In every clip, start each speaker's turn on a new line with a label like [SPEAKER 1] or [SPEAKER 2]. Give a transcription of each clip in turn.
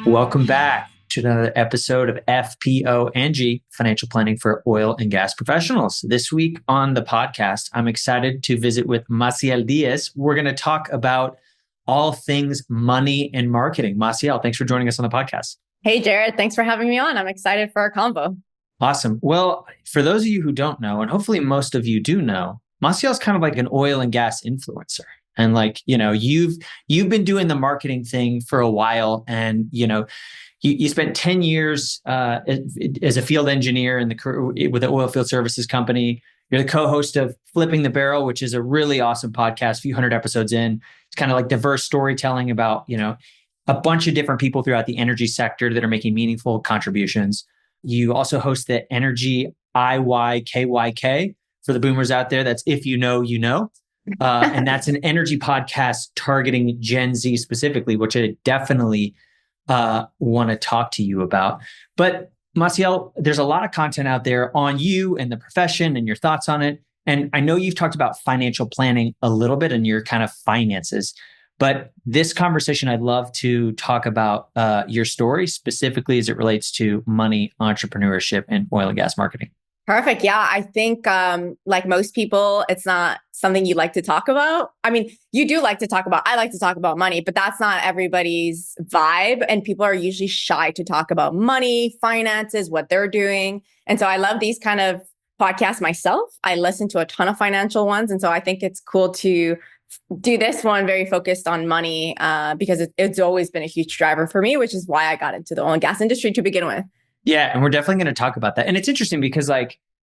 [SPEAKER 1] Welcome back to another episode of FPO&G, Financial Planning for Oil and Gas Professionals. This week on the podcast, I'm excited to visit with Massiel Diez. We're going to talk about all things money and marketing. Massiel, thanks for joining us on the podcast.
[SPEAKER 2] Hey, Jared, thanks for having me on. I'm excited for our convo.
[SPEAKER 1] Awesome. Well, for those of you who don't know, and hopefully most of you do know, Massiel's kind of like an oil and gas influencer. And you've been doing the marketing thing for a while, and you spent 10 years as a field engineer with an oil field services company. You're the co-host of Flipping the Barrel, which is a really awesome podcast, a few hundred episodes in. It's kind of like diverse storytelling about, a bunch of different people throughout the energy sector that are making meaningful contributions. You also host the Energy IYKYK for the boomers out there. That's if you know, you know. And that's an energy podcast targeting Gen Z specifically, which I definitely want to talk to you about. But Massiel, there's a lot of content out there on you and the profession and your thoughts on it. And I know you've talked about financial planning a little bit and your kind of finances. But this conversation, I'd love to talk about your story specifically as it relates to money, entrepreneurship, and oil and gas marketing.
[SPEAKER 2] Perfect. Yeah, I think like most people, it's not something you like to talk about. I mean, you do like to talk about, I like to talk about money, but that's not everybody's vibe. And people are usually shy to talk about money, finances, what they're doing. And so I love these kind of podcasts myself. I listen to a ton of financial ones. And so I think it's cool to do this one very focused on money because it's always been a huge driver for me, which is why I got into the oil and gas industry to begin with.
[SPEAKER 1] Yeah. And we're definitely going to talk about that. And it's interesting because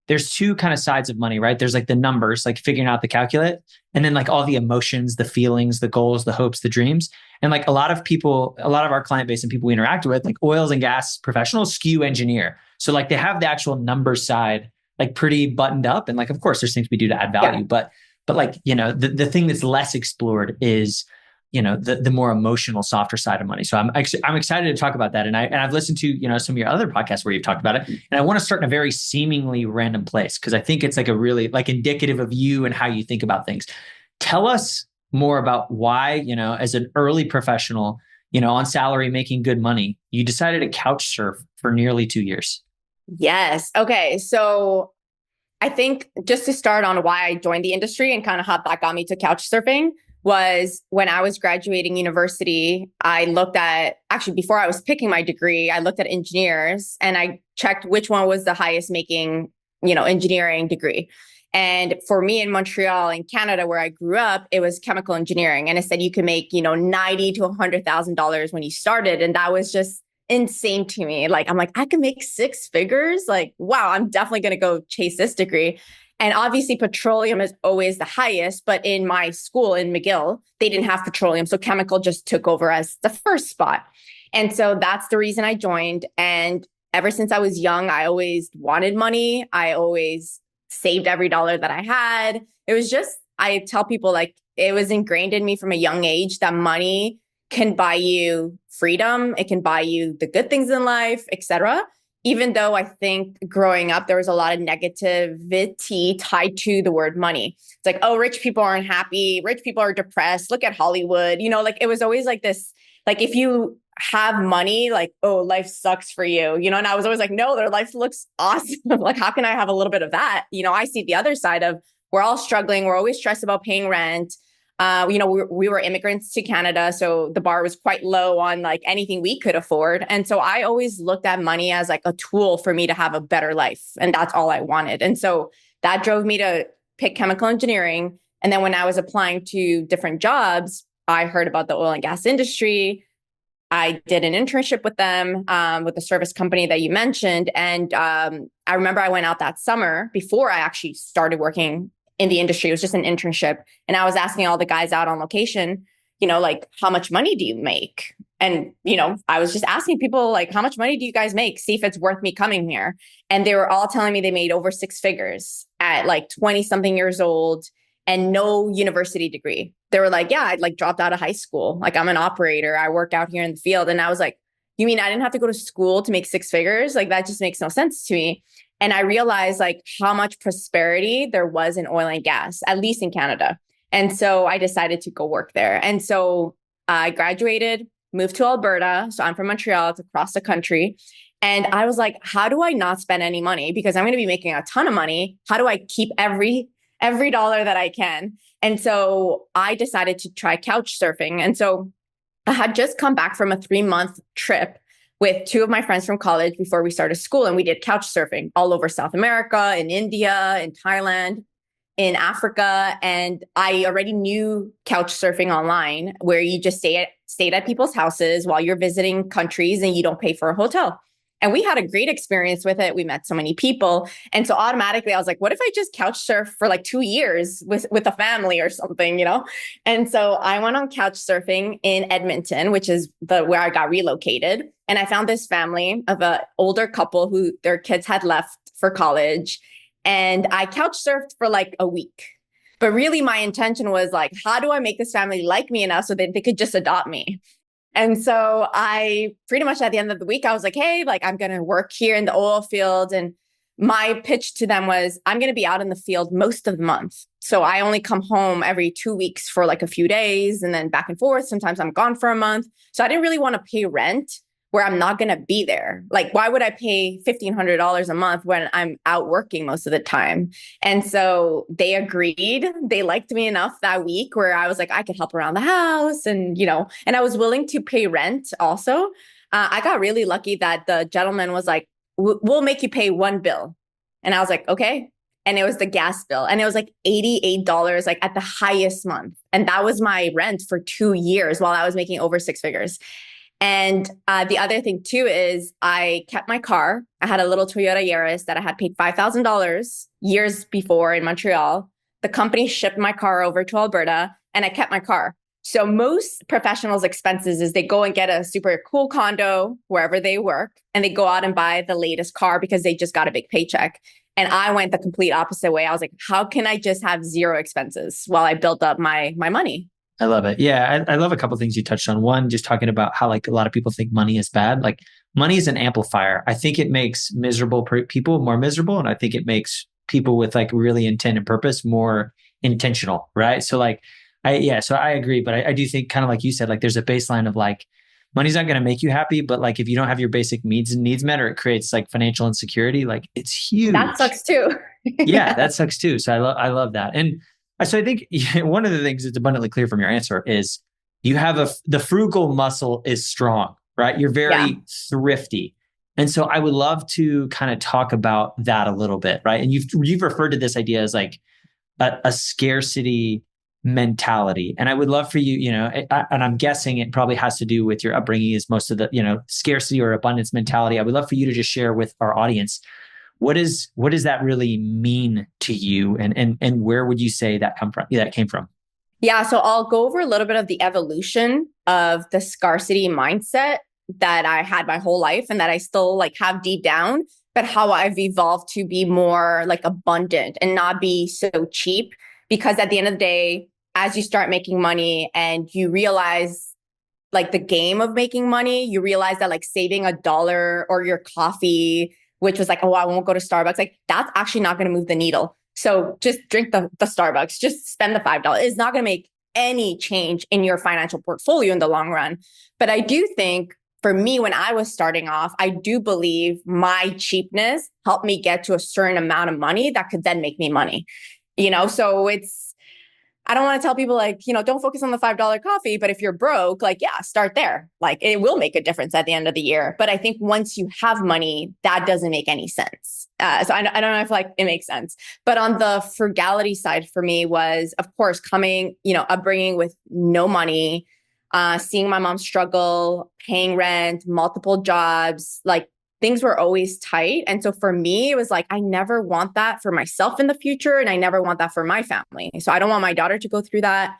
[SPEAKER 1] there's two kind of sides of money, right? There's like the numbers, like figuring out the calculate, and then like all the emotions, the feelings, the goals, the hopes, the dreams. And like a lot of our client base and people we interact with, like oils and gas professionals skew engineer. So like they have the actual numbers side, like pretty buttoned up. And like, of course, there's things we do to add value, but the thing that's less explored is the more emotional, softer side of money. So I'm excited to talk about that. And I've listened to, some of your other podcasts where you've talked about it. And I want to start in a very seemingly random place because I think it's like a really like indicative of you and how you think about things. Tell us more about why, as an early professional, on salary, making good money, you decided to couch surf for nearly 2 years.
[SPEAKER 2] Yes. Okay. So I think just to start on why I joined the industry and kind of how that got me to couch surfing was when I was graduating university, before I was picking my degree, I looked at engineers and I checked which one was the highest making, engineering degree. And for me in Montreal in Canada, where I grew up, it was chemical engineering. And it said you could make, $90,000 to $100,000 when you started. And that was just insane to me. I'm like, I can make six figures. Like, wow, I'm definitely going to go chase this degree. And obviously petroleum is always the highest, but in my school in McGill, they didn't have petroleum. So chemical just took over as the first spot. And so that's the reason I joined. And ever since I was young, I always wanted money. I always saved every dollar that I had. It was just, I tell people it was ingrained in me from a young age that money can buy you freedom. It can buy you the good things in life, etc. Even though I think growing up, there was a lot of negativity tied to the word money. It's like, oh, rich people aren't happy. Rich people are depressed. Look at Hollywood. It was always like this, like if you have money, like, oh, life sucks for you, and I was always like, no, their life looks awesome. Like, how can I have a little bit of that? I see the other side of we're all struggling. We're always stressed about paying rent. We were immigrants to Canada, so the bar was quite low on like anything we could afford. And so I always looked at money as like a tool for me to have a better life. And that's all I wanted. And so that drove me to pick chemical engineering. And then when I was applying to different jobs, I heard about the oil and gas industry. I did an internship with them, with the service company that you mentioned. And I remember I went out that summer before I actually started working in the industry. It was just an internship. And I was asking all the guys out on location, how much money do you make? And, I was just asking people how much money do you guys make? See if it's worth me coming here. And they were all telling me they made over six figures at 20 something years old and no university degree. They were like, yeah, I dropped out of high school. I'm an operator. I work out here in the field. And I was like, you mean I didn't have to go to school to make six figures? That just makes no sense to me. And I realized how much prosperity there was in oil and gas, at least in Canada. And so I decided to go work there. And so I graduated, moved to Alberta. So I'm from Montreal, it's across the country. And I was like, how do I not spend any money? Because I'm going to be making a ton of money. How do I keep every dollar that I can? And so I decided to try couch surfing. And so I had just come back from a 3-month trip with two of my friends from college before we started school. And we did couch surfing all over South America, in India, in Thailand, in Africa. And I already knew couch surfing online, where you just stayed at people's houses while you're visiting countries and you don't pay for a hotel. And we had a great experience with it. We met so many people. And so automatically I was like, what if I just couch surf for like 2 years with a family or something, you know? And so I went on couch surfing in Edmonton, which is where I got relocated. And I found this family of an older couple who their kids had left for college. And I couch surfed for like a week. But really my intention was like, how do I make this family like me enough so that they could just adopt me? And so I pretty much at the end of the week, I was like, hey, like I'm going to work here in the oil field. And my pitch to them was, I'm going to be out in the field most of the month. So I only come home every 2 weeks for like a few days and then back and forth. Sometimes I'm gone for a month. So I didn't really want to pay rent where I'm not going to be there. Like, why would I pay $1,500 a month when I'm out working most of the time? And so they agreed. They liked me enough that week where I was like, I could help around the house and, you know, and I was willing to pay rent also. I got really lucky that the gentleman was like, we'll make you pay one bill. And I was like, okay. And it was the gas bill. And it was like $88, like at the highest month. And that was my rent for 2 years while I was making over 6 figures. And the other thing too is I kept my car. I had a little Toyota Yaris that I had paid $5,000 years before in Montreal. The company shipped my car over to Alberta and I kept my car. So most professionals' expenses is they go and get a super cool condo wherever they work and they go out and buy the latest car because they just got a big paycheck. And I went the complete opposite way. I was like, how can I just have zero expenses while I built up my money?
[SPEAKER 1] I love it. Yeah, I love a couple of things you touched on. One, just talking about how like a lot of people think money is bad. Like money is an amplifier. I think it makes miserable people more miserable, and I think it makes people with like really intent and purpose more intentional, right? So like, so I agree, but I do think kind of like you said, like there's a baseline of like money's not going to make you happy, but like if you don't have your basic needs met, or it creates like financial insecurity, like it's huge.
[SPEAKER 2] That sucks too.
[SPEAKER 1] Yeah, that sucks too. So I love that. And so I think one of the things that's abundantly clear from your answer is you have the frugal muscle is strong, right? You're very thrifty. And so I would love to kind of talk about that a little bit, right? And you've referred to this idea as like a scarcity mentality. And I would love for you, and I'm guessing it probably has to do with your upbringing is most of the, scarcity or abundance mentality. I would love for you to just share with our audience, what does that really mean to you? And where would you say that came from?
[SPEAKER 2] Yeah. So I'll go over a little bit of the evolution of the scarcity mindset that I had my whole life and that I still like have deep down, but how I've evolved to be more like abundant and not be so cheap. Because at the end of the day, as you start making money and you realize like the game of making money, you realize that like saving $1 or your coffee, which was like, oh, I won't go to Starbucks. Like that's actually not going to move the needle. So just drink the Starbucks, just spend the $5. It's not going to make any change in your financial portfolio in the long run. But I do think for me, when I was starting off, I do believe my cheapness helped me get to a certain amount of money that could then make me money. So I don't want to tell people like, don't focus on the $5 coffee, but if you're broke, like, yeah, start there. Like it will make a difference at the end of the year. But I think once you have money, that doesn't make any sense. So I don't know if like it makes sense, but on the frugality side for me was, of course, upbringing with no money, seeing my mom struggle, paying rent, multiple jobs, like things were always tight. And so for me, it was like, I never want that for myself in the future. And I never want that for my family. So I don't want my daughter to go through that.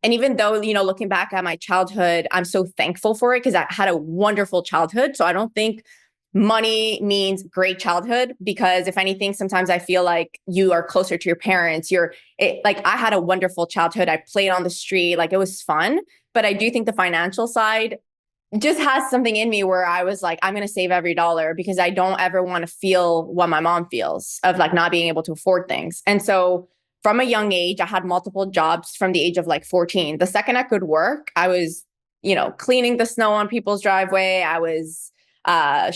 [SPEAKER 2] And even though, looking back at my childhood, I'm so thankful for it because I had a wonderful childhood. So I don't think money means great childhood, because if anything, sometimes I feel like you are closer to your parents. Like I had a wonderful childhood. I played on the street. Like it was fun. But I do think the financial side just has something in me where I was like, I'm going to save every dollar because I don't ever want to feel what my mom feels of like not being able to afford things. And so from a young age, I had multiple jobs from the age of like 14. The second I could work, I was cleaning the snow on people's driveway. I was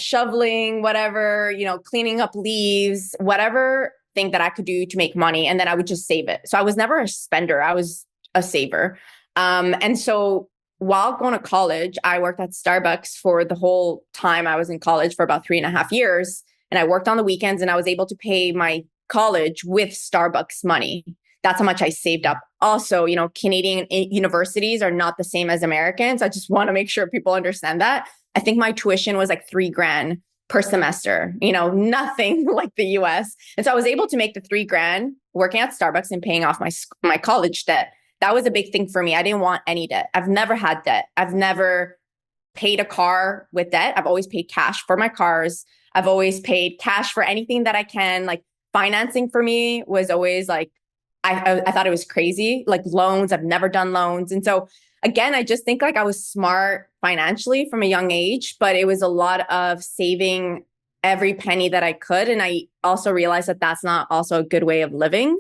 [SPEAKER 2] shoveling, whatever, cleaning up leaves, whatever thing that I could do to make money. And then I would just save it. So I was never a spender. I was a saver. And so while going to college, I worked at Starbucks for the whole time I was in college for about 3.5 years. And I worked on the weekends and I was able to pay my college with Starbucks money. That's how much I saved up. Also, Canadian universities are not the same as Americans. I just want to make sure people understand that. I think my tuition was like $3,000 per semester, nothing like the US. And so I was able to make the $3,000 working at Starbucks and paying off my college debt. That was a big thing for me. I didn't want any debt. I've never had debt. I've never paid a car with debt. I've always paid cash for my cars. I've always paid cash for anything that I can. Like financing for me was always like, I thought it was crazy. Like loans, I've never done loans. And so again, I just think like I was smart financially from a young age, but it was a lot of saving every penny that I could. And I also realized that that's not also a good way of living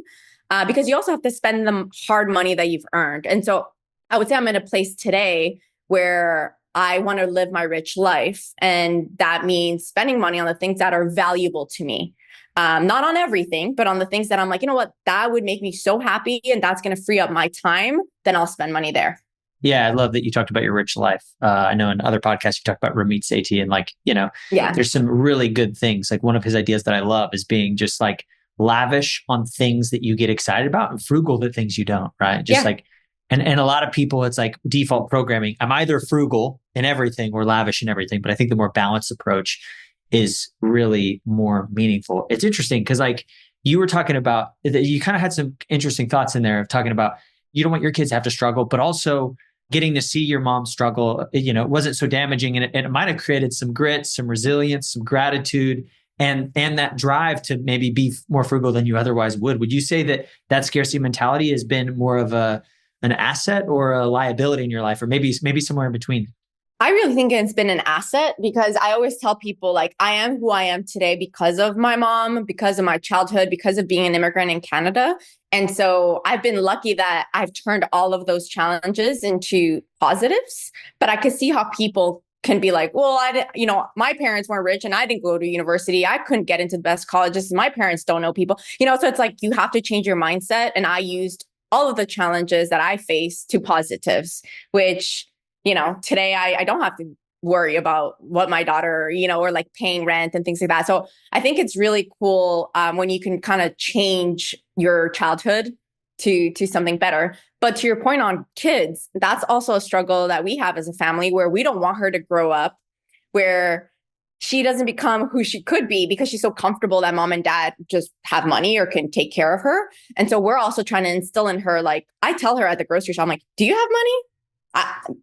[SPEAKER 2] because you also have to spend the hard money that you've earned. And so I would say I'm in a place today where I want to live my rich life. And that means spending money on the things that are valuable to me. Not on everything, but on the things that I'm like, you know what, that would make me so happy and that's going to free up my time, then I'll spend money there.
[SPEAKER 1] Yeah, I love that you talked about your rich life. I know in other podcasts you talk about Ramit Sethi and there's some really good things. Like one of his ideas that I love is being just like lavish on things that you get excited about and frugal the things you don't, right? Just like, and a lot of people, it's like default programming. I'm either frugal in everything or lavish in everything, but I think the more balanced approach is really more meaningful. It's interesting because like you were talking about, you kind of had some interesting thoughts in there of talking about you don't want your kids to have to struggle, but also getting to see your mom struggle, it wasn't so damaging and it might have created some grit, some resilience, some gratitude, and that drive to maybe be more frugal than you otherwise would. Would you say that scarcity mentality has been more of an asset or a liability in your life, or maybe somewhere in between?
[SPEAKER 2] I really think it's been an asset because I always tell people like I am who I am today because of my mom, because of my childhood, because of being an immigrant in Canada. And so I've been lucky that I've turned all of those challenges into positives, but I could see how people can be like, well, my parents weren't rich and I didn't go to university. I couldn't get into the best colleges. My parents don't know people, so it's like you have to change your mindset. And I used all of the challenges that I faced to positives, which today I don't have to worry about what my daughter, or like paying rent and things like that. So I think it's really cool when you can kind of change your childhood to something better. But to your point on kids, that's also a struggle that we have as a family where we don't want her to grow up where she doesn't become who she could be because she's so comfortable that mom and dad just have money or can take care of her. And so we're also trying to instill in her, like I tell her at the grocery shop, I'm like, do you have money?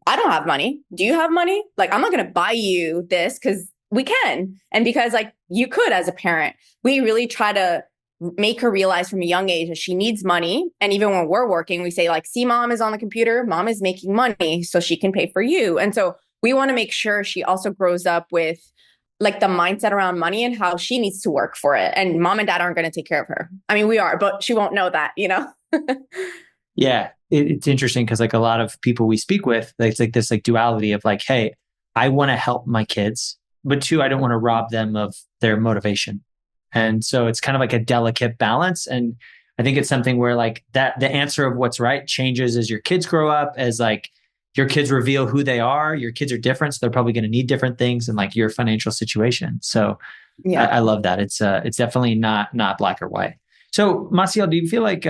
[SPEAKER 2] I don't have money. Do you have money? Like, I'm not going to buy you this because we can. And because like you could as a parent, we really try to make her realize from a young age that she needs money. And even when we're working, we say like, see, mom is on the computer. Mom is making money so she can pay for you. And so we want to make sure she also grows up with like the mindset around money and how she needs to work for it. And mom and dad aren't going to take care of her. I mean, we are, but she won't know that,
[SPEAKER 1] Yeah, it's interesting because like a lot of people we speak with, it's like this like duality of like, hey, I want to help my kids, but two, I don't want to rob them of their motivation. And so it's kind of like a delicate balance. And I think it's something where like that the answer of what's right changes as your kids grow up, as like your kids reveal who they are. Your kids are different, so they're probably going to need different things in like your financial situation. So
[SPEAKER 2] yeah.
[SPEAKER 1] I love that. It's definitely not black or white. So Massiel, do you feel like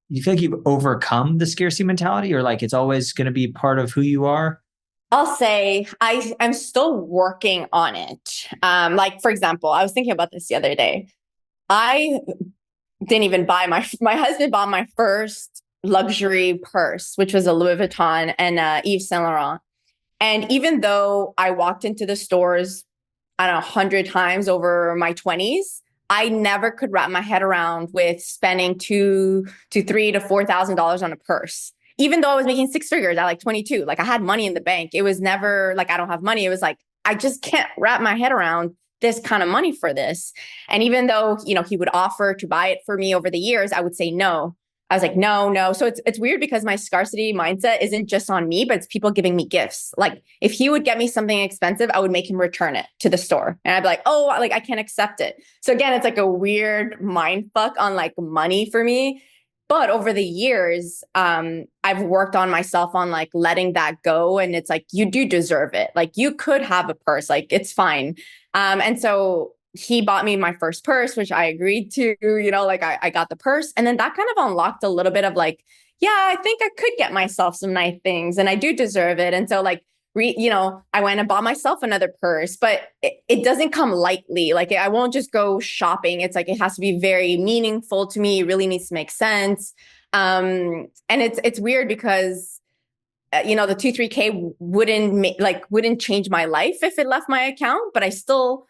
[SPEAKER 1] you've overcome the scarcity mentality, or like it's always going to be part of who you are?
[SPEAKER 2] I'll say I'm still working on it. Like for example, I was thinking about this the other day. I didn't even buy my husband bought my first luxury purse, which was a Louis Vuitton and Yves Saint Laurent. And even though I walked into the stores, I don't know, 100 times over my 20s, I never could wrap my head around with spending $2,000 to $3,000 to $4,000 on a purse. Even though I was making six figures at like 22, like I had money in the bank. It was never like, I don't have money. It was like, I just can't wrap my head around this kind of money for this. And even though, he would offer to buy it for me over the years, I would say no. I was like, no, no. So it's weird because my scarcity mindset isn't just on me, but it's people giving me gifts. Like if he would get me something expensive, I would make him return it to the store. And I'd be like, oh, like I can't accept it. So again, it's like a weird mind fuck on like money for me. But over the years, I've worked on myself on like letting that go. And it's like, you do deserve it. Like you could have a purse, like it's fine. And so he bought me my first purse, which I agreed to, like I got the purse. And then that kind of unlocked a little bit of like, yeah, I think I could get myself some nice things and I do deserve it. And so like, I went and bought myself another purse, but it doesn't come lightly. Like I won't just go shopping. It's like, it has to be very meaningful to me. It really needs to make sense. And it's weird because the 2-3K wouldn't change my life if it left my account, but I still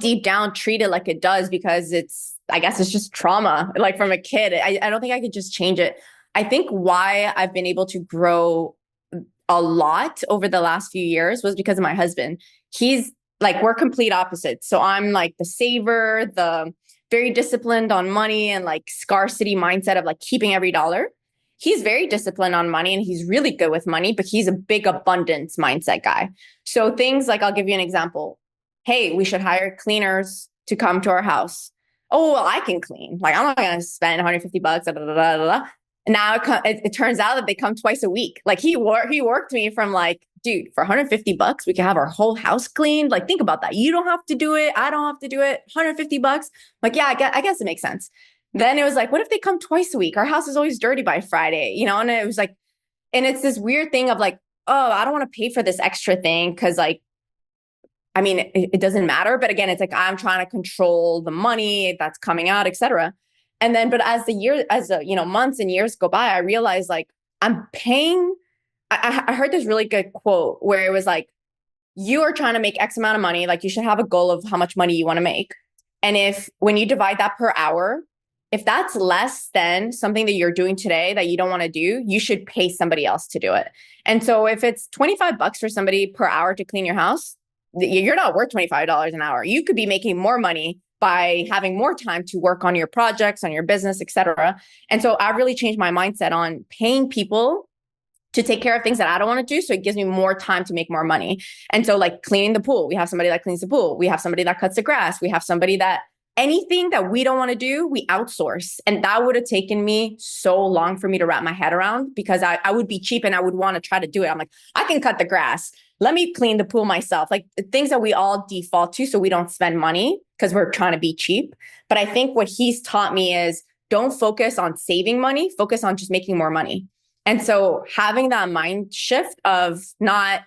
[SPEAKER 2] deep down treat it like it does because I guess it's just trauma, like from a kid. I don't think I could just change it. I think why I've been able to grow a lot over the last few years was because of my husband. He's like, we're complete opposites. So I'm like the saver, the very disciplined on money and like scarcity mindset of like keeping every dollar. He's very disciplined on money and he's really good with money, but he's a big abundance mindset guy. So things like, I'll give you an example. Hey, we should hire cleaners to come to our house. Oh, well, I can clean. Like, I'm not going to spend $150. Da, da, da, da, da. And now it turns out that they come twice a week. Like he worked me from like, dude, for $150, we can have our whole house cleaned. Like, think about that. You don't have to do it. I don't have to do it. $150. Like, yeah, I guess it makes sense. Then it was like, what if they come twice a week? Our house is always dirty by Friday, and it was like, and it's this weird thing of like, oh, I don't want to pay for this extra thing. Cause like, I mean, it doesn't matter. But again, it's like, I'm trying to control the money that's coming out, et cetera. And then, but as months and years go by, I realized like I'm paying. I heard this really good quote where it was like, you are trying to make X amount of money. Like you should have a goal of how much money you want to make. And when you divide that per hour, if that's less than something that you're doing today that you don't want to do, you should pay somebody else to do it. And so if it's $25 for somebody per hour to clean your house, you're not worth $25 an hour. You could be making more money by having more time to work on your projects, on your business, et cetera. And so I really changed my mindset on paying people to take care of things that I don't want to do. So it gives me more time to make more money. And so like cleaning the pool, we have somebody that cleans the pool. We have somebody that cuts the grass. We have somebody that anything that we don't want to do, we outsource. And that would have taken me so long for me to wrap my head around because I would be cheap and I would want to try to do it. I'm like, I can cut the grass. Let me clean the pool myself. Like things that we all default to so we don't spend money because we're trying to be cheap. But I think what he's taught me is don't focus on saving money, focus on just making more money. And so having that mind shift of not,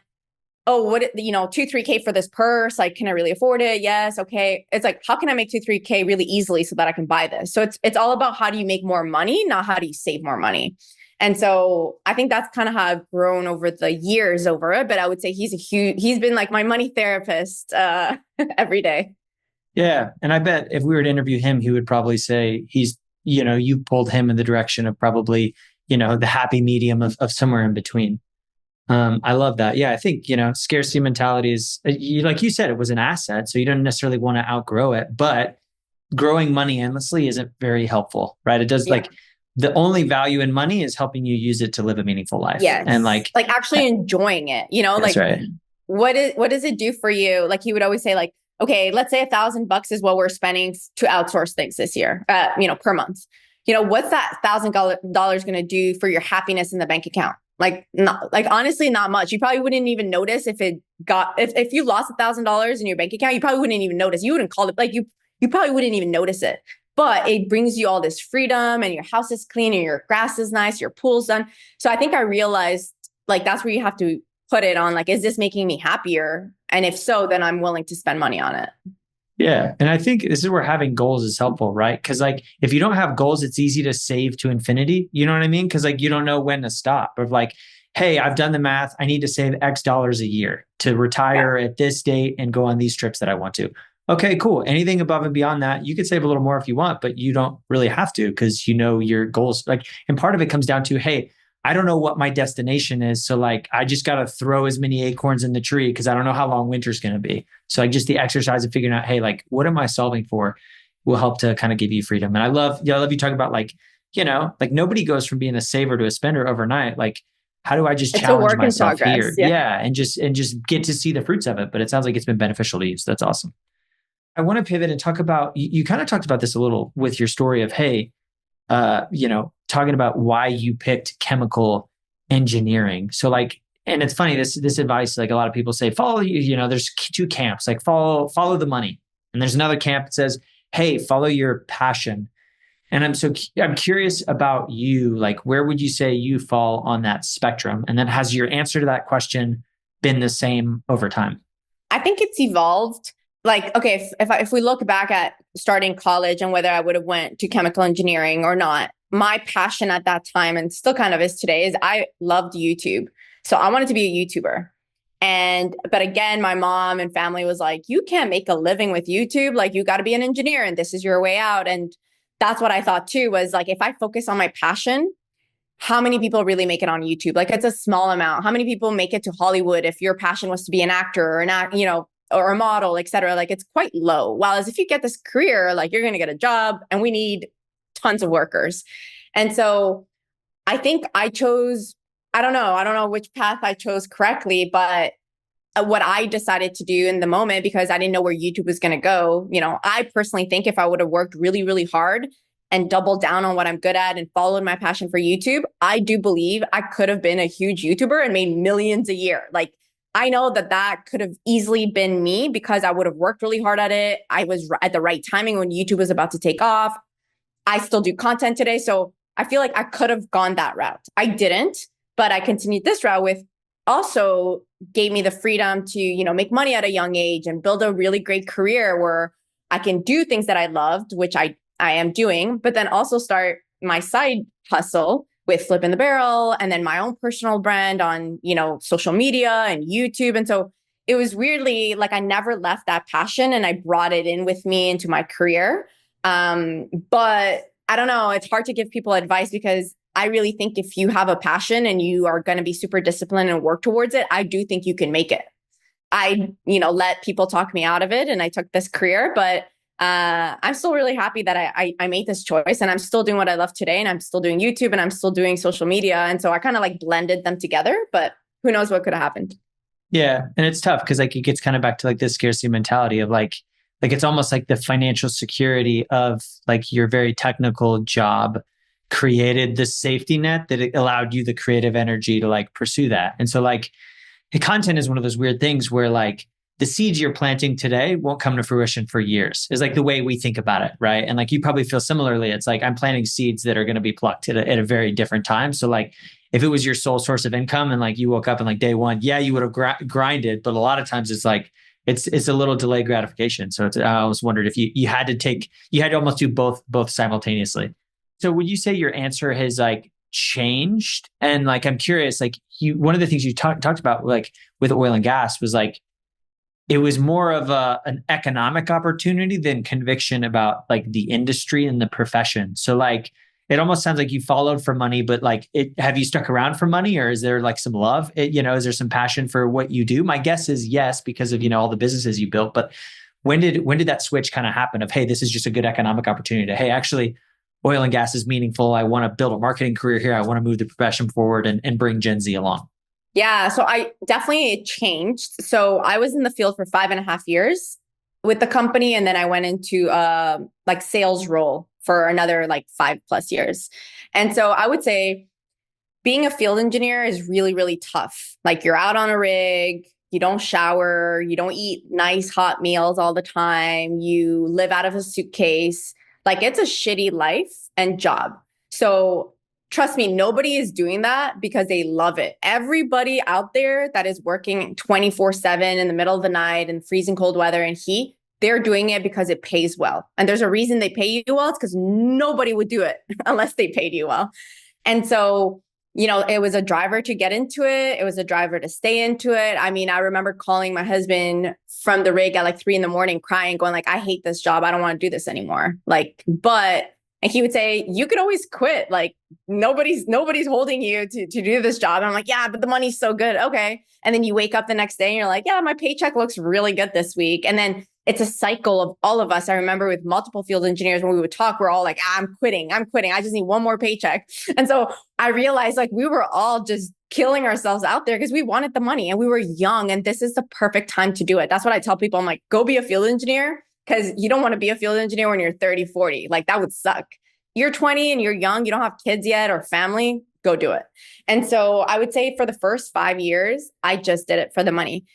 [SPEAKER 2] oh, what, 2-3K for this purse, like, can I really afford it? Yes. Okay. It's like, how can I make 2-3K really easily so that I can buy this? So it's all about how do you make more money, not how do you save more money. And so I think that's kind of how I've grown over the years over it. But I would say he's been like my money therapist every day.
[SPEAKER 1] Yeah. And I bet if we were to interview him, he would probably say you pulled him in the direction of probably, the happy medium of somewhere in between. I love that. Yeah, I think, scarcity mentality is, like you said, it was an asset. So you don't necessarily want to outgrow it, but growing money endlessly isn't very helpful, right? It does like the only value in money is helping you use it to live a meaningful life.
[SPEAKER 2] Yes.
[SPEAKER 1] And like
[SPEAKER 2] actually enjoying it,
[SPEAKER 1] that's
[SPEAKER 2] like
[SPEAKER 1] right.
[SPEAKER 2] What does it do for you? Like he would always say like, okay, let's say $1,000 is what we're spending to outsource things this year, per month. What's that $1,000 going to do for your happiness in the bank account? Honestly, not much. You probably wouldn't even notice if you lost $1,000 in your bank account, you probably wouldn't even notice. You wouldn't call it like you probably wouldn't even notice it, but it brings you all this freedom and your house is clean and your grass is nice, your pool's done. So I think I realized like, that's where you have to put it on. Like, is this making me happier? And if so, then I'm willing to spend money on it.
[SPEAKER 1] Yeah. And I think this is where having goals is helpful, right? Because like if you don't have goals, it's easy to save to infinity. You know what I mean? Because like you don't know when to stop. Or like, hey, I've done the math. I need to save X dollars a year to retire at this date and go on these trips that I want to. Okay, cool. Anything above and beyond that, you could save a little more if you want, but you don't really have to because your goals. Like, and part of it comes down to, hey, I don't know what my destination is. So like, I just got to throw as many acorns in the tree because I don't know how long winter's going to be. So like just the exercise of figuring out, hey, like, what am I solving for will help to kind of give you freedom. And I love you talking about like, like nobody goes from being a saver to a spender overnight. Like, how do I just
[SPEAKER 2] It's a
[SPEAKER 1] challenge
[SPEAKER 2] work in
[SPEAKER 1] myself
[SPEAKER 2] progress.
[SPEAKER 1] here?
[SPEAKER 2] Yeah.
[SPEAKER 1] Yeah. And just get to see the fruits of it. But it sounds like it's been beneficial to you. So that's awesome. I want to pivot and talk about, you kind of talked about this a little with your story of, hey, talking about why you picked chemical engineering. So like, and it's funny, this advice, like a lot of people say, follow, there's two camps, like follow the money. And there's another camp that says, hey, follow your passion. And I'm curious about you, like, where would you say you fall on that spectrum? And then has your answer to that question been the same over time?
[SPEAKER 2] I think it's evolved. Like, okay, if we look back at starting college and whether I would have went to chemical engineering or not, my passion at that time, and still kind of is today, is I loved YouTube. So I wanted to be a YouTuber. But again, my mom and family was like, you can't make a living with YouTube. Like, you got to be an engineer and this is your way out. And that's what I thought too, was like, if I focus on my passion, how many people really make it on YouTube? Like, it's a small amount. How many people make it to Hollywood if your passion was to be an actor or an act, or a model, et cetera? Like, it's quite low. Whereas if you get this career, like, you're going to get a job, and we need tons of workers. And so I think I don't know which path I chose correctly, but what I decided to do in the moment, because I didn't know where YouTube was going to go, I personally think if I would have worked really, really hard and doubled down on what I'm good at and followed my passion for YouTube, I do believe I could have been a huge YouTuber and made millions a year. Like, I know that could have easily been me because I would have worked really hard at it. I was at the right timing when YouTube was about to take off. I still do content today. So I feel like I could have gone that route. I didn't, but I continued this route, with also gave me the freedom to, make money at a young age and build a really great career where I can do things that I loved, which I am doing, but then also start my side hustle with Flipping the Barrel, and then my own personal brand on, social media and YouTube. And so it was weirdly like I never left that passion, and I brought it in with me into my career. But I don't know, it's hard to give people advice, because I really think if you have a passion and you are going to be super disciplined and work towards it, I do think you can make it. I, let people talk me out of it, and I took this career, but I'm still really happy that I made this choice, and I'm still doing what I love today, and I'm still doing YouTube, and I'm still doing social media. And so I kind of like blended them together, but who knows what could have happened.
[SPEAKER 1] Yeah. And it's tough because like it gets kind of back to like this scarcity mentality of like it's almost like the financial security of like your very technical job created the safety net that it allowed you the creative energy to like pursue that. And so like the content is one of those weird things where like the seeds you're planting today won't come to fruition for years, is like the way we think about it. Right. And like you probably feel similarly. It's like I'm planting seeds that are going to be plucked at a very different time. So like if it was your sole source of income and like you woke up and like day one, yeah, you would have grinded. But a lot of times it's like, it's a little delayed gratification. So I always wondered if you had to almost do both simultaneously. So would you say your answer has like changed? And like, I'm curious, like one of the things you talked about like with oil and gas was like, it was more of an economic opportunity than conviction about like the industry and the profession. So like, it almost sounds like you followed for money, but like have you stuck around for money, or is there like some love? Is there some passion for what you do? My guess is yes, because of, all the businesses you built. But when did that switch kind of happen of, hey, this is just a good economic opportunity to, hey, actually oil and gas is meaningful. I want to build a marketing career here. I want to move the profession forward and bring Gen Z along.
[SPEAKER 2] Yeah, so I definitely changed. So I was in the field for 5.5 years with the company, and then I went into like sales role for another like 5+ years. And so I would say being a field engineer is really, really tough. Like, you're out on a rig, you don't shower, you don't eat nice hot meals all the time, you live out of a suitcase. Like, it's a shitty life and job. So trust me, nobody is doing that because they love it. Everybody out there that is working 24/7 in the middle of the night in freezing cold weather and heat, they're doing it because it pays well. And there's a reason they pay you well. It's because nobody would do it unless they paid you well. And so, it was a driver to get into it. It was a driver to stay into it. I mean, I remember calling my husband from the rig at like 3 a.m, crying, going like, I hate this job. I don't want to do this anymore. And he would say, you could always quit. Like, nobody's holding you to do this job. And I'm like, yeah, but the money's so good. Okay. And then you wake up the next day and you're like, yeah, my paycheck looks really good this week. And then it's a cycle of all of us. I remember with multiple field engineers, when we would talk, we're all like, I'm quitting. I just need one more paycheck. And so I realized like we were all just killing ourselves out there because we wanted the money and we were young, and this is the perfect time to do it. That's what I tell people. I'm like, go be a field engineer, because you don't want to be a field engineer when you're 30, 40. Like that would suck. You're 20 and you're young, you don't have kids yet or family, go do it. And so I would say for the first 5 years, I just did it for the money.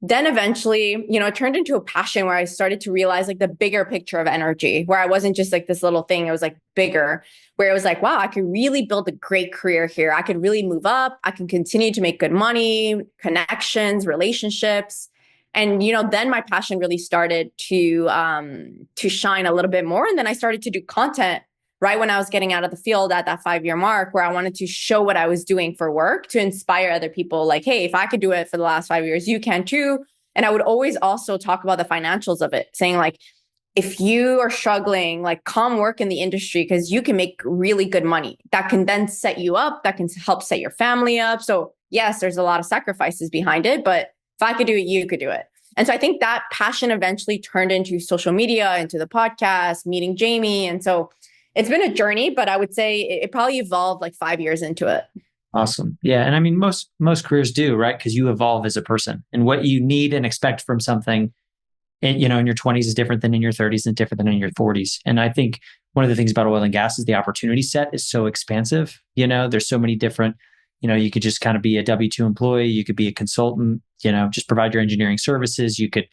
[SPEAKER 2] Then eventually, it turned into a passion where I started to realize like the bigger picture of energy, where I wasn't just like this little thing. It was like bigger, where it was like, wow, I could really build a great career here. I could really move up. I can continue to make good money, connections, relationships. And, then my passion really started to shine a little bit more. And then I started to do content right when I was getting out of the field at that 5-year mark, where I wanted to show what I was doing for work to inspire other people. Like, hey, if I could do it for the last 5 years, you can too. And I would always also talk about the financials of it, saying like, if you are struggling, like come work in the industry because you can make really good money. That can then set you up. That can help set your family up. So yes, there's a lot of sacrifices behind it, but if I could do it, you could do it. And so I think that passion eventually turned into social media, into the podcast, meeting Jamie. And so it's been a journey, but I would say it probably evolved like 5 years into it.
[SPEAKER 1] Awesome. Yeah. And I mean, most careers do, right? Because you evolve as a person, and what you need and expect from something in your 20s is different than in your 30s and different than in your 40s. And I think one of the things about oil and gas is the opportunity set is so expansive. There's so many different, you could just kind of be a W-2 employee. You could be a consultant, just provide your engineering services. You could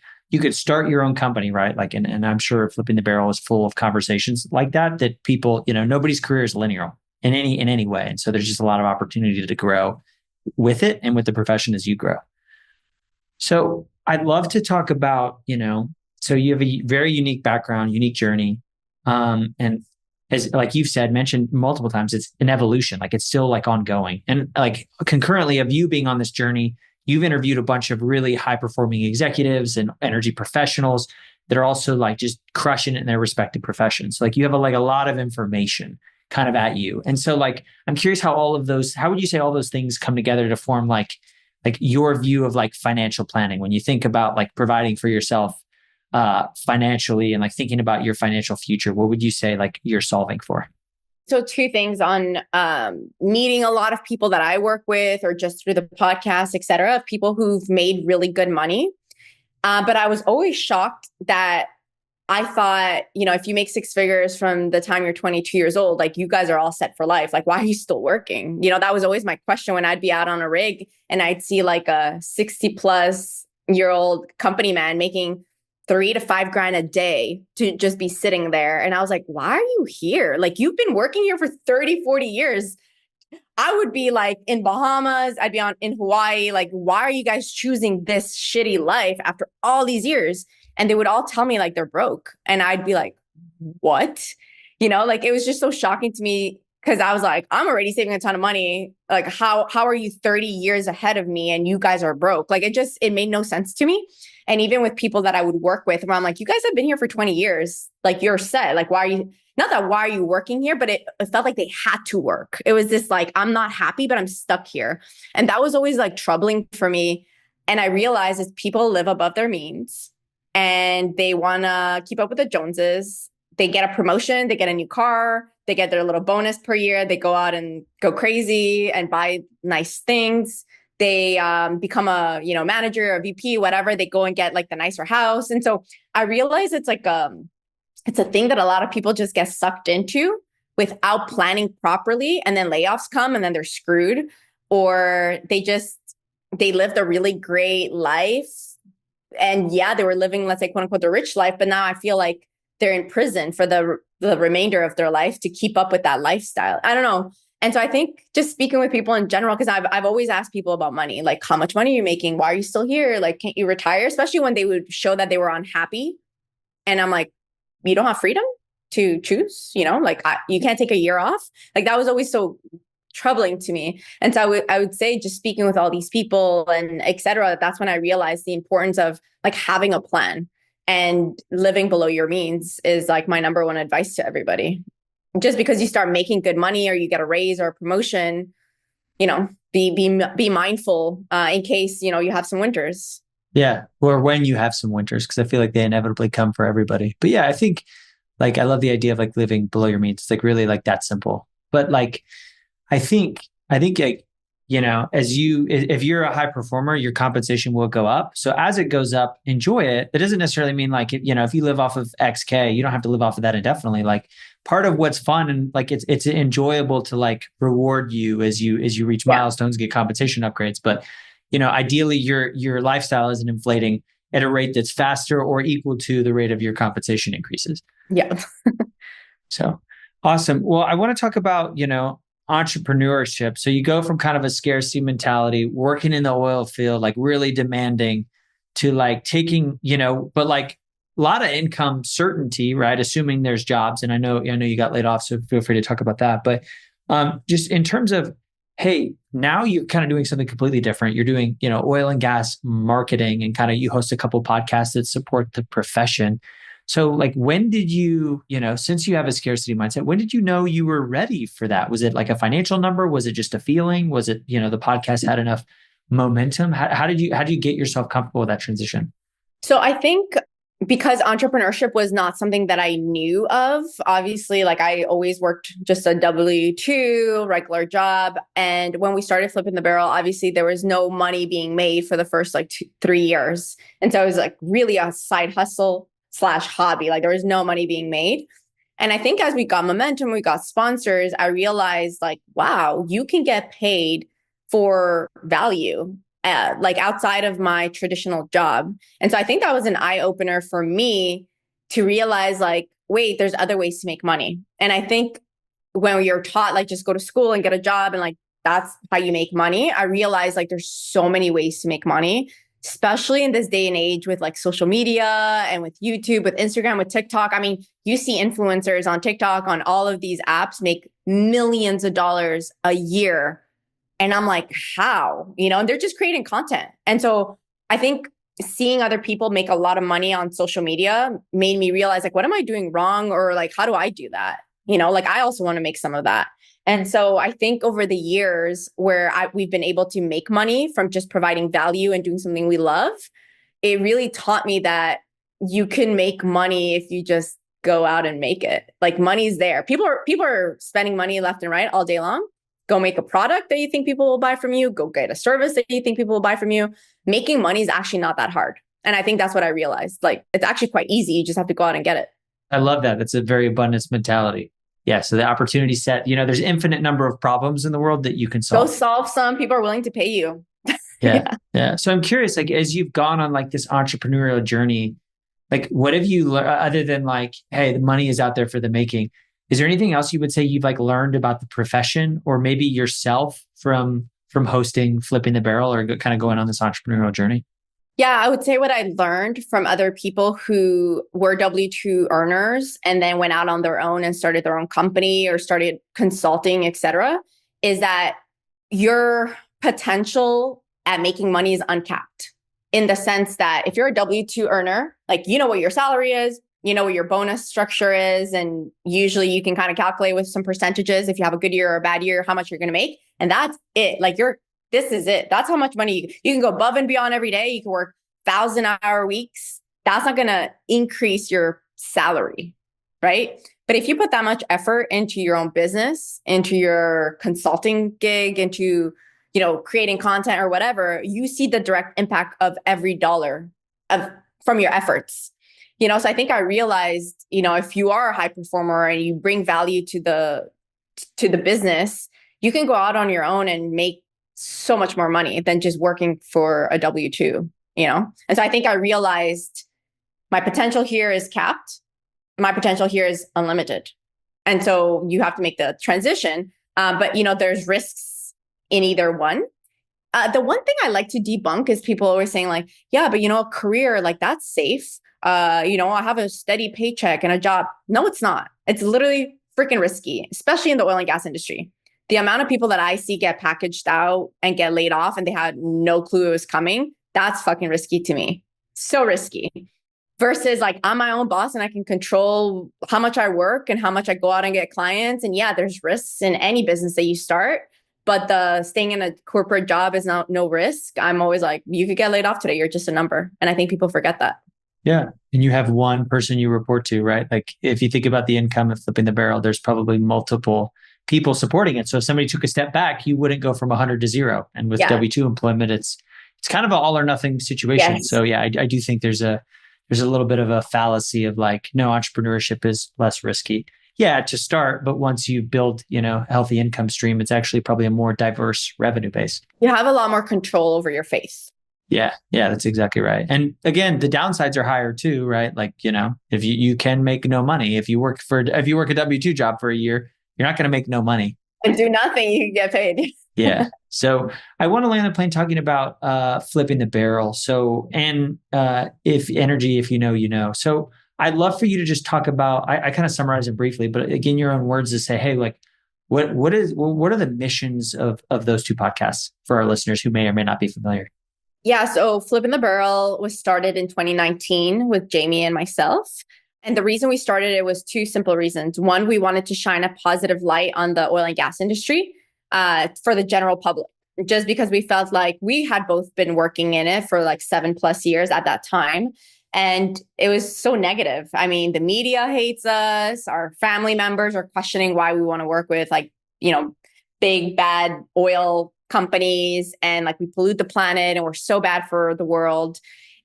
[SPEAKER 1] start your own company, right? Like, and I'm sure Flipping the Barrel is full of conversations like that people, nobody's career is linear in any way. And so there's just a lot of opportunity to grow with it and with the profession as you grow. So I'd love to talk about, so you have a very unique background, unique journey. And as like you've said, mentioned multiple times, it's an evolution, like it's still like ongoing. And like concurrently of you being on this journey, you've interviewed a bunch of really high performing executives and energy professionals that are also like just crushing it in their respective professions. Like you have a lot of information kind of at you. And so like, I'm curious how would you say all those things come together to form like your view of like financial planning when you think about like providing for yourself financially and like thinking about your financial future? What would you say like you're solving for?
[SPEAKER 2] So two things on meeting a lot of people that I work with or just through the podcast, et cetera, of people who've made really good money. But I was always shocked that I thought, if you make 6 figures from the time you're 22 years old, like you guys are all set for life. Like, why are you still working? That was always my question when I'd be out on a rig and I'd see like a 60-plus-year-old company man making $3 to $5 grand a day to just be sitting there. And I was like, why are you here? Like, you've been working here for 30, 40 years. I would be like in Bahamas. I'd be in Hawaii. Like, why are you guys choosing this shitty life after all these years? And they would all tell me like they're broke. And I'd be like, what? Like it was just so shocking to me because I was like, I'm already saving a ton of money. Like, how are you 30 years ahead of me and you guys are broke? Like it made no sense to me. And even with people that I would work with, where I'm like, you guys have been here for 20 years. Like you're set. Like, why are you working here? But it felt like they had to work. It was this like, I'm not happy, but I'm stuck here. And that was always like troubling for me. And I realized as people live above their means and they want to keep up with the Joneses, they get a promotion, they get a new car, they get their little bonus per year, they go out and go crazy and buy nice things. They become a manager or VP, whatever. They go and get like the nicer house. And so I realize it's like it's a thing that a lot of people just get sucked into without planning properly. And then layoffs come and then they're screwed. Or they lived a really great life. And yeah, they were living, let's say, quote unquote, the rich life. But now I feel like they're in prison for the remainder of their life to keep up with that lifestyle. I don't know. And so I think just speaking with people in general, because I've always asked people about money, like how much money are you making? Why are you still here? Like, can't you retire? Especially when they would show that they were unhappy. And I'm like, you don't have freedom to choose, like you can't take a year off. Like that was always so troubling to me. And so I would say just speaking with all these people and et cetera, that's when I realized the importance of like having a plan and living below your means is like my number one advice to everybody. Just because you start making good money or you get a raise or a promotion, be mindful in case, you have some winters.
[SPEAKER 1] Yeah. Or when you have some winters, because I feel like they inevitably come for everybody. But yeah, I think like I love the idea of like living below your means. It's like really like that simple. But like I think like, as if you're a high performer, your compensation will go up. So as it goes up, enjoy it. That doesn't necessarily mean like, if you live off of XK, you don't have to live off of that indefinitely. Like part of what's fun and like it's enjoyable to like reward you as you reach
[SPEAKER 2] Yeah.
[SPEAKER 1] milestones, get compensation upgrades. But ideally your lifestyle isn't inflating at a rate that's faster or equal to the rate of your compensation increases.
[SPEAKER 2] Yeah.
[SPEAKER 1] So awesome. Well, I want to talk about, entrepreneurship. So you go from kind of a scarcity mentality, working in the oil field, like really demanding to like taking, but like a lot of income certainty, right? Assuming there's jobs. And I know you got laid off, so feel free to talk about that. But just in terms of, hey, now you're kind of doing something completely different. You're doing, oil and gas marketing and kind of you host a couple podcasts that support the profession. So, like, when did since you have a scarcity mindset, when did you know you were ready for that? Was it like a financial number? Was it just a feeling? Was it, the podcast had enough momentum? How did you get yourself comfortable with that transition?
[SPEAKER 2] So I think because entrepreneurship was not something that I knew of, obviously, like I always worked just a W-2 regular job. And when we started flipping the barrel, obviously there was no money being made for the first like 3 years. And so it was like really a side hustle slash hobby. Like there was no money being made. And I think as we got momentum, we got sponsors, I realized like, wow, you can get paid for value, like outside of my traditional job. And so I think that was an eye opener for me to realize like, wait, there's other ways to make money. And I think when you're taught like just go to school and get a job and like that's how you make money, I realized like there's so many ways to make money, especially in this day and age with like social media and with YouTube, with Instagram, with TikTok. I mean, you see influencers on TikTok, on all of these apps make millions of dollars a year. And I'm like, how? And they're just creating content. And so I think seeing other people make a lot of money on social media made me realize like, what am I doing wrong? Or like, how do I do that? Like I also want to make some of that. And so I think over the years where we've been able to make money from just providing value and doing something we love, it really taught me that you can make money if you just go out and make it. Like money's there. People are spending money left and right all day long. Go make a product that you think people will buy from you. Go get a service that you think people will buy from you. Making money is actually not that hard. And I think that's what I realized. Like it's actually quite easy. You just have to go out and get it.
[SPEAKER 1] I love that. That's a very abundance mentality. Yeah. So the opportunity set, there's infinite number of problems in the world that you can
[SPEAKER 2] Go
[SPEAKER 1] solve.
[SPEAKER 2] solve some. People are willing to pay you.
[SPEAKER 1] Yeah.
[SPEAKER 2] Yeah.
[SPEAKER 1] Yeah. So I'm curious, like, as you've gone on like this entrepreneurial journey, like, what have you learned other than like, hey, the money is out there for the making? Is there anything else you would say you've like learned about the profession or maybe yourself from hosting, flipping the barrel, or kind of going on this entrepreneurial journey?
[SPEAKER 2] Yeah, I would say what I learned from other people who were W-2 earners and then went out on their own and started their own company or started consulting, et cetera, is that your potential at making money is uncapped in the sense that if you're a W-2 earner, like you know what your salary is, you know what your bonus structure is, and usually you can kind of calculate with some percentages if you have a good year or a bad year, how much you're going to make. And that's it. Like this is it. That's how much money you can go above and beyond every day. You can work 1,000-hour weeks. That's not going to increase your salary, right? But if you put that much effort into your own business, into your consulting gig, into creating content or whatever, you see the direct impact of every dollar from your efforts. So I think I realized, if you are a high performer and you bring value to the business, you can go out on your own and make so much more money than just working for a W-2, And so I think I realized my potential here is capped. My potential here is unlimited. And so you have to make the transition. But, there's risks in either one. The one thing I like to debunk is people always saying like, yeah, but a career like that's safe. I have a steady paycheck and a job. No, it's not. It's literally freaking risky, especially in the oil and gas industry. The amount of people that I see get packaged out and get laid off and they had no clue it was coming, that's fucking risky to me. So risky. Versus like I'm my own boss and I can control how much I work and how much I go out and get clients. And yeah, there's risks in any business that you start, but the staying in a corporate job is no risk. I'm always like, you could get laid off today. You're just a number. And I think people forget that.
[SPEAKER 1] Yeah. And you have one person you report to, right? Like if you think about the income of flipping the barrel, there's probably multiple people supporting it. So if somebody took a step back, you wouldn't go from 100 to zero. And with
[SPEAKER 2] Yeah.
[SPEAKER 1] W-2 employment, it's kind of an all or nothing situation.
[SPEAKER 2] Yes.
[SPEAKER 1] So yeah, I do think there's a little bit of a fallacy of like, no, entrepreneurship is less risky. Yeah, to start, but once you build, a healthy income stream, it's actually probably a more diverse revenue base.
[SPEAKER 2] You have a lot more control over your faith.
[SPEAKER 1] Yeah, that's exactly right. And again, the downsides are higher too, right? Like, if you can make no money, if you work a W-2 job for a year, you're not going to make no money.
[SPEAKER 2] And do nothing, you can get paid.
[SPEAKER 1] Yeah. So I want to land the plane talking about flipping the barrel. So, and if energy, if you know, you know. So I'd love for you to just talk about, I kind of summarize it briefly, but again, your own words to say, hey, like, what are the missions of those two podcasts for our listeners who may or may not be familiar?
[SPEAKER 2] Yeah, so Flipping the Barrel was started in 2019 with Jamie and myself. And the reason we started it was two simple reasons. One, we wanted to shine a positive light on the oil and gas industry for the general public, just because we felt like we had both been working in it for like 7+ years at that time. And it was so negative. I mean, the media hates us. Our family members are questioning why we want to work with big, bad oil companies, and like we pollute the planet and we're so bad for the world.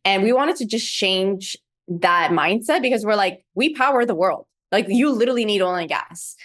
[SPEAKER 2] And we wanted to just change that mindset because we're like, we power the world. Like you literally need oil and gas.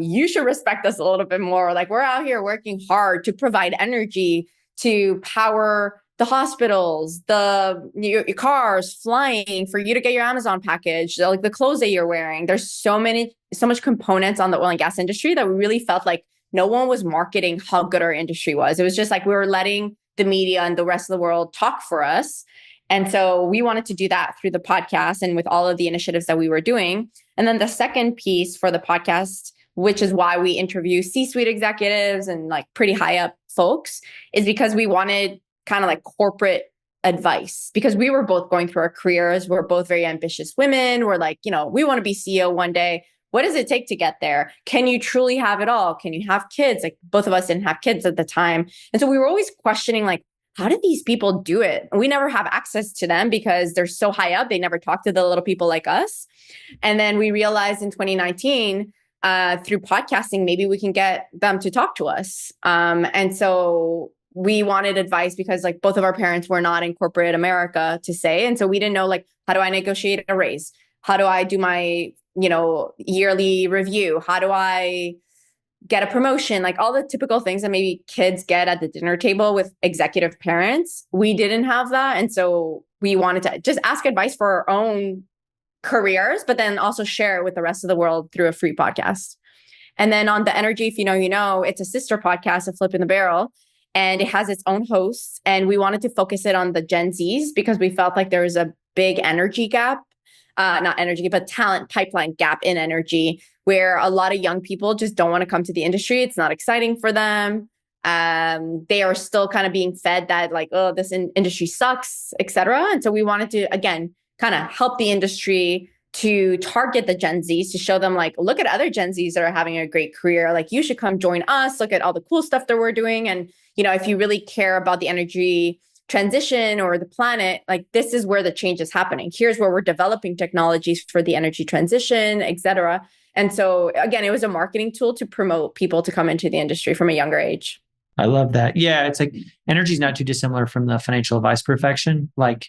[SPEAKER 2] You should respect us a little bit more. Like we're out here working hard to provide energy to power the hospitals, your cars flying for you to get your Amazon package, like the clothes that you're wearing. There's so much components on the oil and gas industry that we really felt like no one was marketing how good our industry was. It was just like we were letting the media and the rest of the world talk for us. And so we wanted to do that through the podcast and with all of the initiatives that we were doing. And then the second piece for the podcast, which is why we interview C-suite executives and like pretty high up folks, is because we wanted kind of like corporate advice, because we were both going through our careers. We're both very ambitious women. We're like, we want to be CEO one day. What does it take to get there? Can you truly have it all? Can you have kids? Like both of us didn't have kids at the time. And so we were always questioning, like, how did these people do it? And we never have access to them because they're so high up. They never talk to the little people like us. And then we realized in 2019, through podcasting, maybe we can get them to talk to us. And so we wanted advice because like both of our parents were not in corporate America to say. And so we didn't know, like, how do I negotiate a raise? How do I do my yearly review? How do I get a promotion? Like all the typical things that maybe kids get at the dinner table with executive parents. We didn't have that. And so we wanted to just ask advice for our own careers, but then also share it with the rest of the world through a free podcast. And then on the energy, if you know, it's a sister podcast of Flipping the Barrel, and it has its own hosts. And we wanted to focus it on the Gen Zs because we felt like there was a big energy gap. Not energy, but talent pipeline gap in energy, where a lot of young people just don't want to come to the industry. It's not exciting for them. They are still kind of being fed that like, oh, this industry sucks, et cetera. And so we wanted to, again, kind of help the industry to target the Gen Zs, to show them like, look at other Gen Zs that are having a great career. Like you should come join us. Look at all the cool stuff that we're doing. And, if you really care about the energy transition or the planet, like this is where the change is happening. Here's where we're developing technologies for the energy transition, et cetera. And so again, it was a marketing tool to promote people to come into the industry from a younger age.
[SPEAKER 1] I love that. Yeah, it's like energy is not too dissimilar from the financial advice profession. Like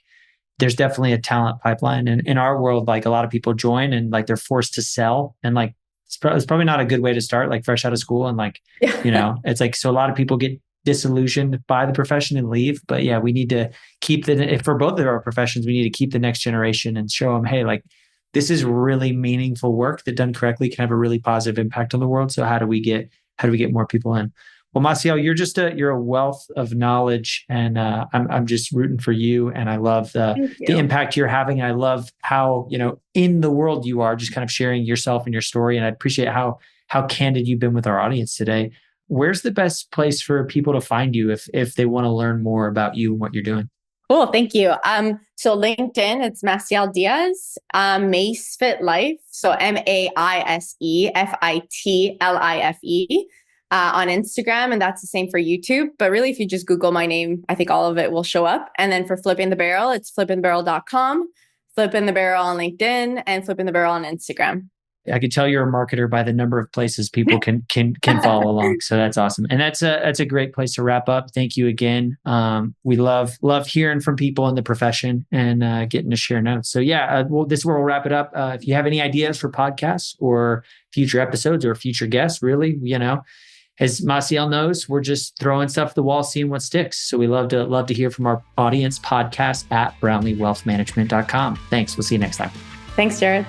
[SPEAKER 1] there's definitely a talent pipeline. And in our world, like a lot of people join and like they're forced to sell. And like it's probably not a good way to start, like fresh out of school. And like, it's like, so a lot of people get disillusioned by the profession and leave. But yeah, we need to keep for both of our professions, we need to keep the next generation and show them, hey, like this is really meaningful work that done correctly can have a really positive impact on the world. So how do we get more people in? Well, Massiel, you're a wealth of knowledge, and I'm just rooting for you. And I love the impact you're having. I love how, in the world you are just kind of sharing yourself and your story. And I appreciate how candid you've been with our audience today. Where's the best place for people to find you if they want to learn more about you and what you're doing?
[SPEAKER 2] Cool. Thank you. So LinkedIn, it's Massiel Diez, Mace Fit Life. So MAISEFITLIFE. on Instagram, and that's the same for YouTube. But really, if you just Google my name, I think all of it will show up. And then for Flipping the Barrel, it's flippingthebarrel.com, Flipping the Barrel on LinkedIn, and Flipping the Barrel on Instagram.
[SPEAKER 1] I could tell you're a marketer by the number of places people can follow along. So that's awesome. And that's a great place to wrap up. Thank you again. We love hearing from people in the profession and getting to share notes. So this is where we'll wrap it up. If you have any ideas for podcasts or future episodes or future guests, really, as Massiel knows, we're just throwing stuff at the wall, seeing what sticks. So we love to hear from our audience. Podcast at brownleewealthmanagement.com. Thanks. We'll see you next time.
[SPEAKER 2] Thanks, Jared.